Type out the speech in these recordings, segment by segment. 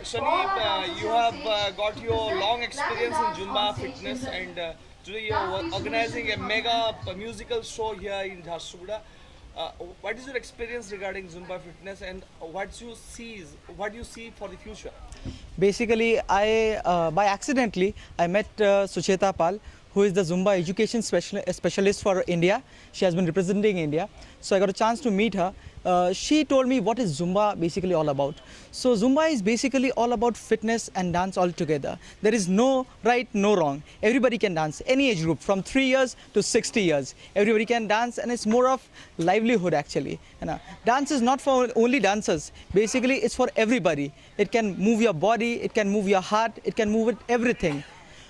Shani, you have got your long experience in Zumba fitness, and today you are organizing a mega musical show here in Jharsuguda. What is your experience regarding Zumba fitness, and what do you see for the future? Basically, by accidentally, I met Sucheta Pal, who is the Zumba education specialist for India. She has been representing India. So I got a chance to meet her. She told me what is Zumba basically all about. So Zumba is basically all about fitness and dance all together. There is no right, no wrong. Everybody can dance, any age group, from 3 years to 60 years. Everybody can dance, and it's more of livelihood actually. Dance is not for only dancers. Basically, it's for everybody. It can move your body, it can move your heart, it can move it, everything.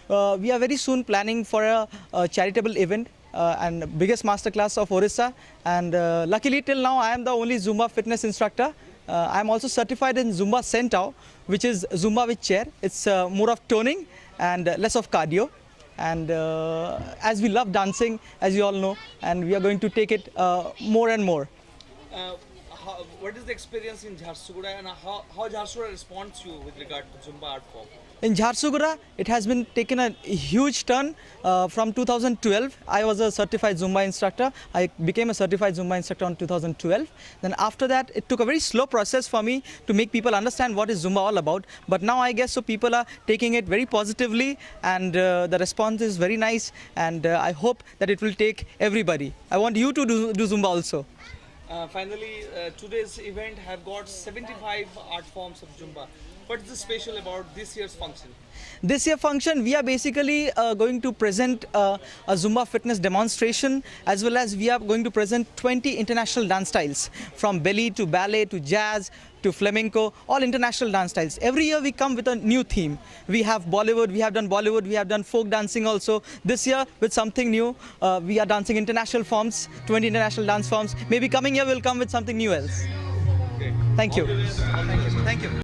We are very soon planning for a charitable event and biggest masterclass of Orissa. And luckily till now I am the only Zumba fitness instructor. I am also certified in Zumba Centaur, which is Zumba with chair. It's more of toning and less of cardio. And as we love dancing, as you all know, and we are going to take it more and more. What is the experience in Jharsuguda, and how Jharsuguda responds to you with regard to Zumba art form? In Jharsuguda, it has been taken a huge turn from 2012. I was a certified Zumba instructor. I became a certified Zumba instructor in 2012. Then after that, it took a very slow process for me to make people understand what is Zumba all about. But now I guess so people are taking it very positively, and the response is very nice. And I hope that it will take everybody. I want you to do Zumba also. Finally, today's event have got 75 art forms of Zumba. What is special about this year's function? This year function, we are basically going to present a Zumba fitness demonstration, as well as we are going to present 20 international dance styles, from belly to ballet to jazz to flamenco, all international dance styles. Every year we come with a new theme. We have Bollywood, we have done folk dancing also. This year with something new, we are dancing international forms, 20 international dance forms. Maybe coming year we'll come with something new else. Okay. Thank you. All the best. Thank you.